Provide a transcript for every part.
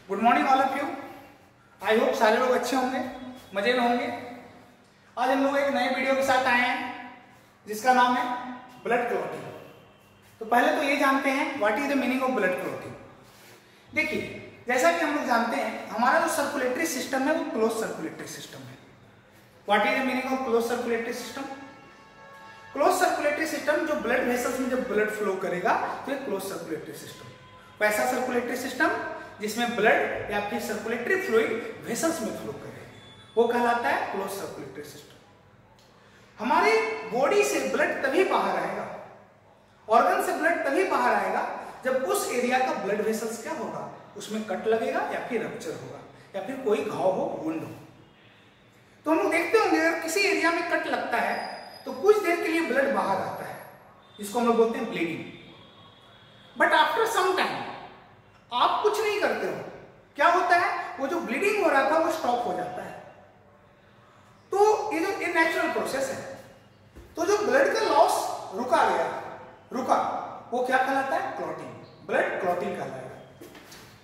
Good morning all of you. I hope सारे लोग अच्छे होंगे, मजे में होंगे। आज हम लोग एक नए वीडियो के साथ आए हैं जिसका नाम है ब्लड क्लॉटिंग। तो पहले तो ये जानते हैं what is the meaning of blood clotting. देखिए, जैसा कि हम लोग जानते हैं हमारा जो सर्कुलेटरी सिस्टम है वो क्लोज सर्कुलेटरी सिस्टम है। What is the meaning of close circulatory system? Close circulatory system जो ब्लड वेसल्स में जब ब्लड फ्लो करेगा तो ये क्लोज सर्कुलेटरी सिस्टम। वैसा सर्कुलेटरी सिस्टम जिसमें ब्लड या फिर सर्कुलेटरी फ्लूइड वेसल्स में फ्लो करे वो कहलाता है क्लोज सर्कुलेटरी सिस्टम। हमारे बॉडी से ब्लड तभी बाहर आएगा, ऑर्गन से ब्लड तभी बाहर आएगा जब उस एरिया का ब्लड वेसल्स क्या होगा, उसमें कट लगेगा या फिर रप्चर होगा या फिर कोई घाव हो, वुंड हो। तो हम लोग देखते होंगे अगर किसी एरिया में कट लगता है तो कुछ देर के लिए ब्लड बाहर आता है, जिसको हम लोग बोलते हैं bleeding. But after some time आप कुछ नहीं करते हो, क्या होता है, वो जो ब्लीडिंग हो रहा था वो स्टॉप हो जाता है। तो ये जो इननेचुरल प्रोसेस है, तो जो ब्लड का लॉस रुका वो क्या कहलाता है? क्लॉटिंग, ब्लड क्लॉटिंग कहलाएगा।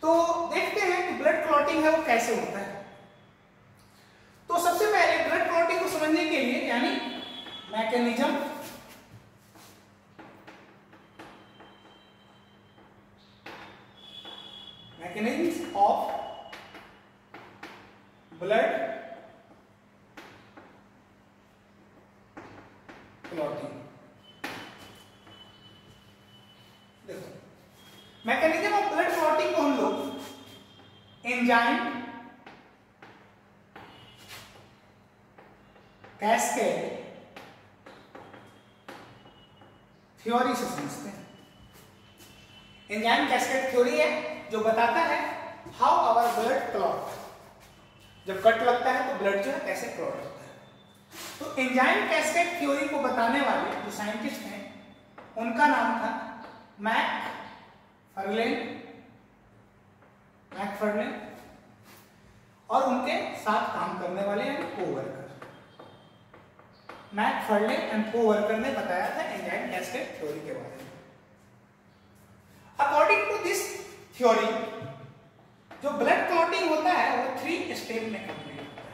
तो देखते हैं कि ब्लड क्लॉटिंग है वो कैसे होता है। तो सबसे पहले ब्लड क्लॉटिंग को समझने के लिए यानी मैकेनिज्म ऑफ ब्लड क्लॉटिंग। देखो, मैकेनिज्म ऑफ ब्लड क्लॉटिंग को हम लोग एंजाइम, कैस्केड थ्योरी से समझते हैं। एंजाइम कैस्केड थ्योरी है जो बताता है हाउ आवर ब्लड क्लॉट। जब कट लगता है तो ब्लड जो है कैसे क्लॉट होता है। तो एंजाइम कैस्केड थ्योरी को बताने वाले जो साइंटिस्ट हैं उनका नाम था मैकफर्लेन और उनके साथ काम करने वाले यानी कोवर्कर। मैकफर्लेन एंड कोवर्कर ने बताया था एंजाइम कैस्केड थ्योरी के बारे में। अकॉर्डिंग टू दिस थ्योरी जो ब्लड क्लॉटिंग होता है वो 3 स्टेप में कंप्लीट होता है।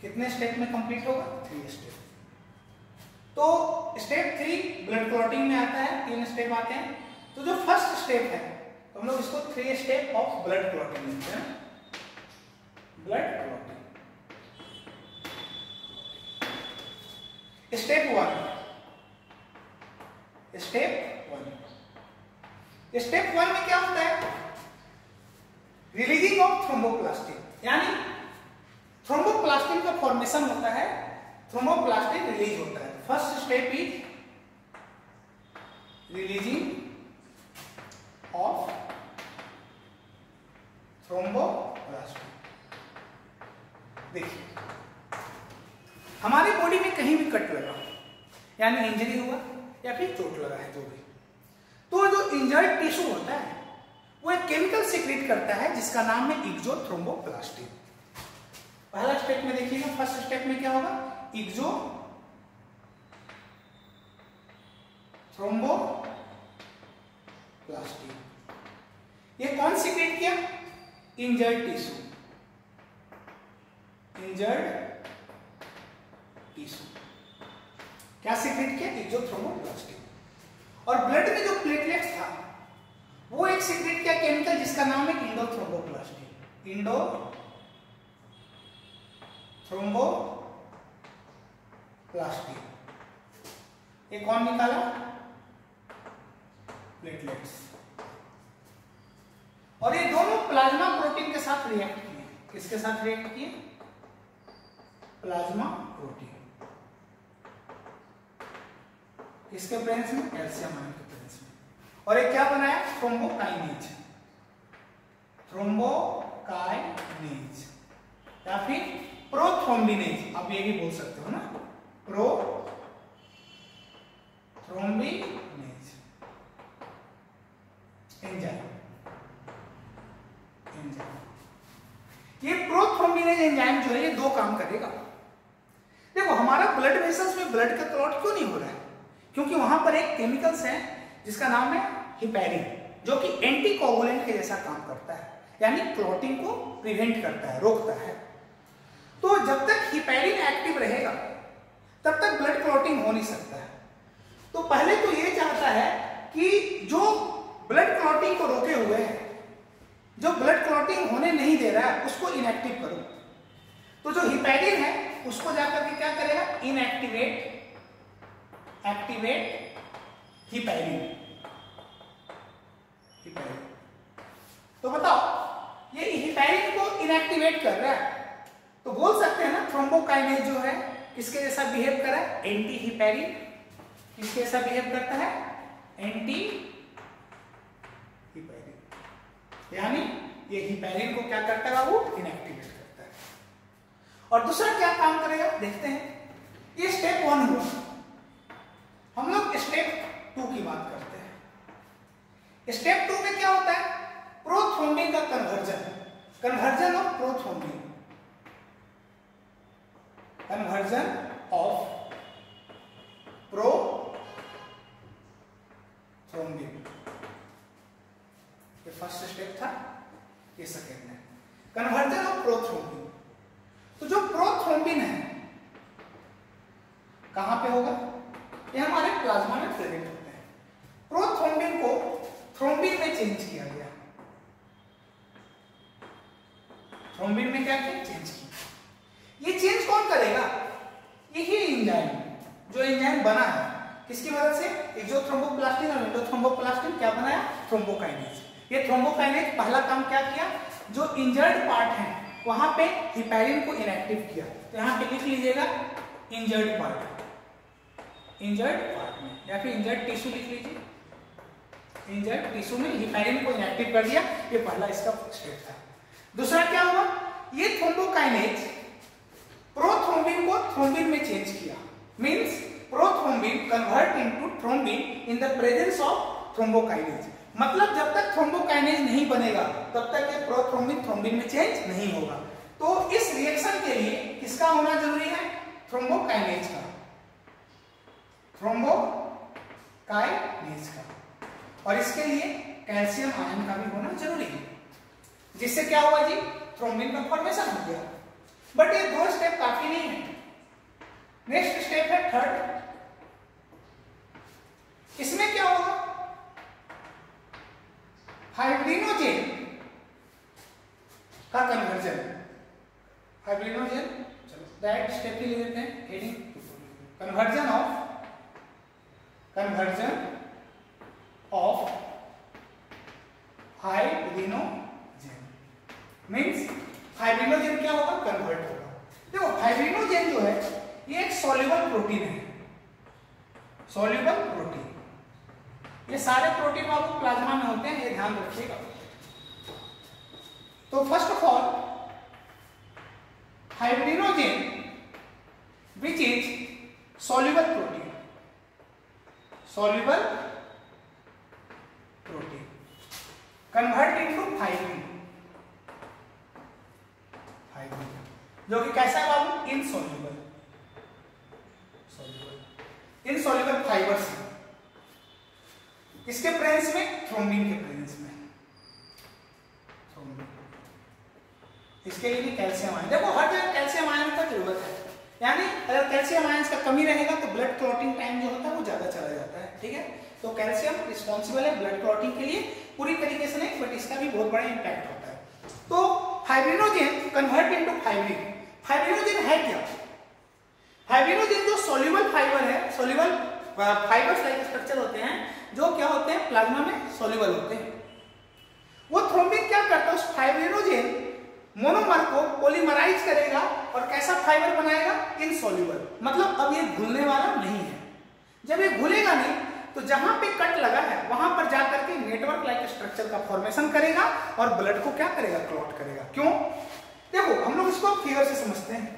कितने स्टेप में कंप्लीट होगा? 3 स्टेप। तो स्टेप 3 ब्लड क्लॉटिंग में आता है, 3 स्टेप आते हैं। तो जो फर्स्ट स्टेप है तो हम लोग इसको 3 स्टेप ऑफ ब्लड क्लॉटिंग लिखते हैं। ब्लड क्लॉटिंग स्टेप 1 में क्या होता है? रिलीजिंग ऑफ थ्रोम्बोप्लास्टिन, यानी थ्रोम्बोप्लास्टिन का फॉर्मेशन होता है, थ्रोम्बोप्लास्टिन रिलीज होता है। First step is releasing of thromboplastin. देखिए, हमारी बॉडी में कहीं भी कट लगा यानी इंजरी हुआ या फिर चोट लगा है जो भी, तो जो इंजर्ड टिश्यू होता है वो एक केमिकल सीक्रेट करता है जिसका नाम है एक्सोथ्रोम्बोप्लास्टिन। पहला स्टेप में देखिएगा, फर्स्ट स्टेप में क्या होगा? एक्सोथ्रोम्बोप्लास्टिन। ये कौन सीक्रेट किया? इंजर्ड टिश्यू क्या सीक्रेट किया? एक्सोथ्रोम्बोप्लास्टिन। और ब्लड में जो प्लेटलेट्स था वो एक सीक्रेट किया केमिकल जिसका नाम है इंडोथ्रोम्बोप्लास्टिन। इंडोथ्रोम्बोप्लास्टिन ये कौन निकाला? प्लेटलेट्स। और ये दोनों प्लाज्मा प्रोटीन के साथ रिएक्ट किए। किसके साथ रिएक्ट किए? Plasma protein. किसके प्रेजेंस में? कैल्शियम आयन के प्रेजेंस में। और ये क्या बनाया? थ्रोम्बोकाइनेज या फिर प्रोथ्रोम्बिनेज, आप ये भी बोल सकते हो ना, प्रोथ्रोम्बिनेज एंजाइम। ये प्रोथ्रोम्बिनेज एंजाइम जो है ये 2 काम करेगा। देखो, हमारा ब्लड वेसल्स में ब्लड का क्लॉट क्यों नहीं हो रहा है? क्योंकि वहां पर एक केमिकल्स है जिसका नाम है हिपैरिन, जो कि एंटीकोगुलेंट के जैसा काम करता है। यानी क्लॉटिंग को प्रिवेंट करता है, रोकता है। तो जब तक हिपैरिन एक्टिव रहेगा तब तक ब्लड क्लॉटिंग हो नहीं सकता है। तो पहले तो ये चाहता है कि जो ब्लड क्लॉटिंग को रोके हुए है, जो ब्लड क्लॉटिंग होने नहीं दे रहा है, उसको इनएक्टिव करो। तो जो हिपैरिन है उसको जाकर के क्या करेगा, एक्टिवेट हिपैरिन। तो बताओ ये हिपैरिन को इनएक्टिवेट कर रहा है, तो बोल सकते हैं ना थ्रोम्बोकाइनेज जो है किसके जैसा बिहेव कर रहा है, एंटी हिपैरिन। किसके जैसा बिहेव करता है, एंटी हिपैरिन। यानी ये हिपैरिन को क्या करता है बाबू, इनएक्टिवेट करता है। और दूसरा क्या काम करेगा देखते हैं। ये स्टेप 1 हुआ, हम लोग स्टेप 2 की बात करते हैं। स्टेप 2 में क्या होता है, प्रोथ्रोम्बिन का conversion of prothrombin, conversion of prothrombin. ये फर्स्ट स्टेप था, ये सेकेंड है, कन्वर्जन ऑफ प्रोथ्रोम्बिन। तो जो प्रोथ्रोम्बिन है कहां पे होगा, ये हमारे प्लाज्मा में प्रेजेंट होते हैं। प्रोथ्रोम्बिन को थ्रोम्बिन में चेंज किया गया, थ्रोम्बिन में क्या किया, चेंज किया। ये चेंज कौन करेगा, यही एंजाइम, जो एंजाइम बना है किसकी मदद से, एक्सोथ्रोम्बोप्लास्टिन और एंडोथ्रोम्बोप्लास्टिन क्या बनाया, थ्रोम्बोकाइनेज। ये थ्रोम्बोकाइनेज पहला काम क्या किया, जो इंजर्ड पार्ट है वहां पे हिपैरिन को इनएक्टिव किया। तो यहां पे लिख लीजिएगा इंजर्ड पार्ट, इंजर्ड पार्ट में, या फिर इंजर्ड टिश्यू लिख लीजिए, इंजर्ड टिश्यू में हिपैरिन को इनएक्टिव कर दिया। ये पहला इसका स्टेप था। दूसरा क्या हुआ, ये थ्रोम्बोकाइनेज प्रोथ्रोम्बिन को थ्रोम्बिन में चेंज किया, means prothrombin convert into thrombin in the presence of thrombokinase. मतलब जब तक थ्रोम्बोकाइनेज नहीं बनेगा तब तक ये प्रोथ्रोम्बिन थ्रोम्बिन में चेंज नहीं होगा। तो इस रिएक्शन के लिए किसका होना जरूरी है, थ्रोम्बोकाइनेज का, थ्रोम्बोकाइनेज का। और इसके लिए कैल्शियम आयन का भी होना जरूरी है, जिससे क्या हुआ जी, थ्रोम्बिन का फॉर्मेशन हो गया। बट ये 2 स्टेप काफी नहीं है। नेक्स्ट स्टेप है थर्ड। इसमें क्या होगा, फाइब्रिनोजेन का कन्वर्जन, फाइब्रिनोजेन, चलो डायरेक्ट स्टेप ही ले लेते हैं, heading conversion of fibrinogen, means fibrinogen क्या होगा, कन्वर्ट होगा। देखो फाइब्रिनोजेन जो है ये एक सॉल्युबल प्रोटीन है, सॉल्युबल प्रोटीन। ये सारे प्रोटीन आपको प्लाज्मा में होते हैं, ये ध्यान रखिएगा। तो first of all fibrinogen which is soluble protein, soluble protein convert into fibrin, जो कि कैसा है बाबू, इनसॉल्युबल, इनसॉल्युबल फाइबर्स है। किसके प्रेजेंस में, थ्रोम्बिन के प्रेजेंस में, थ्रोम्बिन। इसके लिए भी कैल्शियम आयन, देखो हर जगह कैल्शियम आयन का जरूरत है। यानी अगर कैल्शियम आयन का कमी रहेगा तो ब्लड क्लॉटिंग टाइम जो होता है वो ज्यादा चला जाता है, ठीक है। तो कैल्शियम रिस्पॉन्सिबल है ब्लड क्लॉटिंग के लिए, पूरी तरीके से नहीं बट इसका भी बहुत बड़ा इंपैक्ट होता है। तो fibrinogen convert into fibrin. Fibrinogen है क्या, फाइब्रिनोजेन जो सॉल्युबल फाइबर है, सॉल्युबल फाइबर्स लाइक स्ट्रक्चर होते हैं जो क्या होते हैं, प्लाज्मा में सॉल्युबल होते हैं। वो थ्रोम्बिन क्या करता है, उस फाइब्रिनोजेन मोनोमर को पॉलीमराइज करेगा और कैसा फाइबर बनाएगा, इनसॉल्युबल। मतलब अब ये घुलने वाला नहीं है। जब ये घुलेगा नहीं तो जहां पे कट लगा है वहां पर जाकर के नेटवर्क लाइक स्ट्रक्चर का फॉर्मेशन करेगा और ब्लड को क्या करेगा, क्लॉट करेगा। क्यों, देखो हम लोग इसको फिगर से समझते हैं।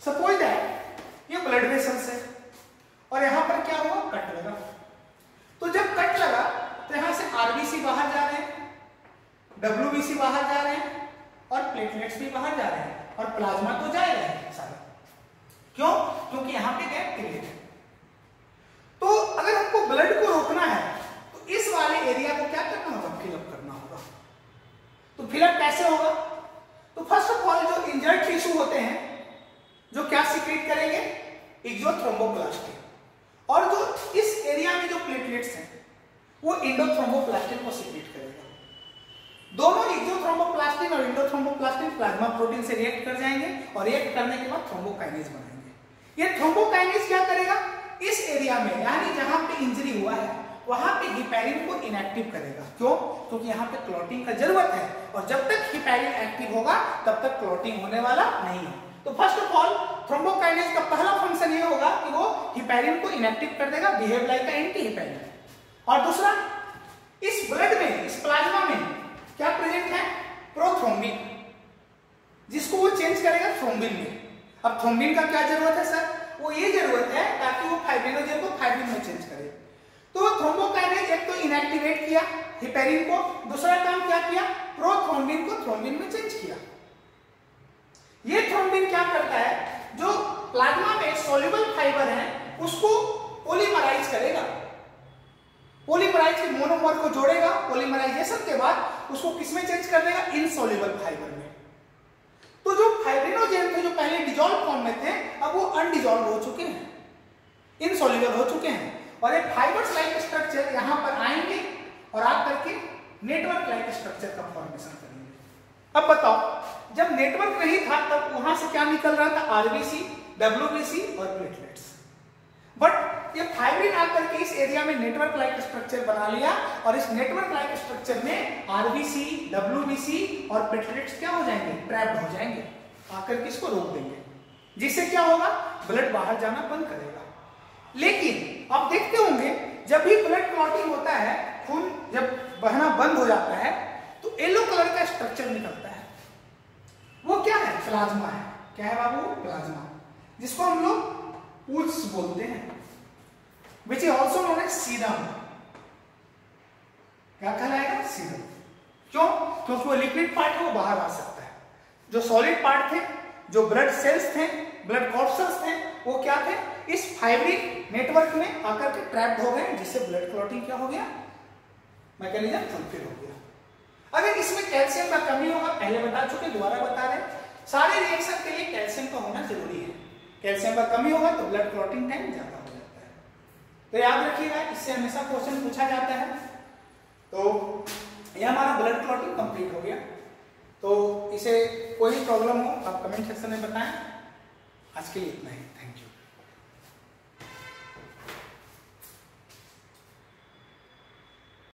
सपोज दैट ये ब्लड वेसल्स है और यहां पर क्या हुआ, कट लगा। तो जब कट लगा तो यहां से आरबीसी बाहर जा रहे हैं, डब्ल्यूबीसी बाहर जा रहे हैं और प्लेटलेट्स भी बाहर जा रहे हैं और प्लाज्मा तो जा रहे हैं सारा। क्यों, क्योंकि यहां पे गैप क्रिएट है। तो अगर हमको ब्लड को रोकना है तो इस वाले एरिया को क्या करना होगा, फिलअप करना होगा। फिलअप कैसे होगा? तो फर्स्ट ऑफ ऑल जो इंजर्ड टिश्यू होते हैं जो क्या सीक्रेट करेंगे? एक्सोथ्रोम्बोप्लास्टिन, और जो इस एरिया में जो प्लेटलेट्स हैं वो एंडोथ्रोम्बोप्लास्टिन को सीक्रेट करेगा। दोनों एक्सोथ्रोम्बोप्लास्टिन और एंडोथ्रोम्बोप्लास्टिन प्लाज्मा प्रोटीन से रिएक्ट कर जाएंगे और रिएक्ट करने के बाद थ्रोम्बोकाइनेज बनाएंगे। ये थ्रोम्बोकाइनेज क्या करेगा? इस एरिया में यानी जहां पे इंजरी हुआ है वहां पे हिपैरिन को इनएक्टिव करेगा। क्यों? क्योंकि यहाँ पे क्लॉटिंग का जरूरत है और जब तक हिपैरिन एक्टिव होगा तब तक क्लॉटिंग होने वाला नहीं है। तो फर्स्ट ऑफ ऑल थ्रोम्बोकाइनेज का पहला फंक्शन ये होगा कि वो हिपैरिन को इनएक्टिव कर देगा, बिहेव लाइक एंटी हिपैरिन। और दूसरा, इस ब्लड में, इस प्लाज्मा में क्या प्रेजेंट है? प्रोथ्रोम्बिन, जिसको वो चेंज करेगा थ्रोम्बिन में। अब थ्रोम्बिन का क्या जरूरत है सर? वो ये जरूरत है ताकि वो फाइब्रिनोजेन को फाइब्रिन में चेंज करे। तो थ्रोम्बोकाइनेज एक तो इनएक्टिवेट किया हिपैरिन को, दूसरा काम क्या किया? प्रोथ्रोम्बिन को थ्रोम्बिन में चेंज किया। ये थ्रोम्बिन क्या करता है? जो प्लाज्मा में सॉल्युबल फाइबर है उसको पॉलीमराइज करेगा, पॉलीमराइज के मोनोमर को जोड़ेगा, पॉलीमराइजेशन के बाद उसको किसमें चेंज कर देगा? इनसॉल्युबल फाइबर में। तो जो फाइब्रिनोजेन थे जो पहले डिसॉल्व फॉर्म में थे अब वो अनडिसॉल्व हो चुके हैं, इनसॉल्युबल हो चुके हैं, और एक फाइबर्स लाइक स्ट्रक्चर यहां पर आएंगे और आकर के नेटवर्क लाइक स्ट्रक्चर का फॉर्मेशन करेंगे। अब बताओ, जब नेटवर्क नहीं था तब वहां से क्या निकल रहा था? आरबीसी, डब्ल्यूबीसी और प्लेटलेट्स। बट ये फाइब्रिन आकर के इस एरिया में नेटवर्क लाइक स्ट्रक्चर बना लिया और इस नेटवर्क लाइक स्ट्रक्चर में आरबीसी, डब्ल्यूबीसी और प्लेटलेट्स क्या हो जाएंगे? ट्रैप्ड हो जाएंगे, आकर के इसको रोक देंगे, जिससे क्या होगा? ब्लड बाहर जाना बंद करेगा। लेकिन आप देखते होंगे जब भी ब्लड क्लॉटिंग होता है, खून जब बहना बंद हो जाता है तो येलो कलर का स्ट्रक्चर निकलता है। वो क्या है? प्लाज्मा है। क्या है बाबू? प्लाज्मा, जिसको हम लोग पूल्स बोलते हैं, which is also known as serum. क्या कहलाएगा? सीरम। क्यों? क्योंकि वो लिक्विड पार्ट है, वो बाहर आ सकता है। जो सॉलिड पार्ट थे, जो ब्लड सेल्स थे, ब्लड कॉर्पसेल्स थे, वो क्या थे? इस फाइब्रिन नेटवर्क में आकर के ट्रैप्ड हो गए, जिससे ब्लड क्लॉटिंग क्या हो गया? मैकेनिज्म फुलफिल हो गया। अगर इसमें कैल्शियम का कमी होगा, पहले बता चुके, दोबारा बता रहे, सारे रिएक्शन के लिए कैल्शियम का होना जरूरी है। कैल्शियम का कमी होगा तो ब्लड क्लॉटिंग टाइम ज्यादा हो जाता है। तो याद रखिएगा, इससे हमेशा क्वेश्चन पूछा जाता है। तो यह हमारा ब्लड क्लॉटिंग कंप्लीट हो गया। तो इसे कोई प्रॉब्लम हो आप कमेंट सेक्शन में बताएं। आज के लिए इतना ही, थैंक यू।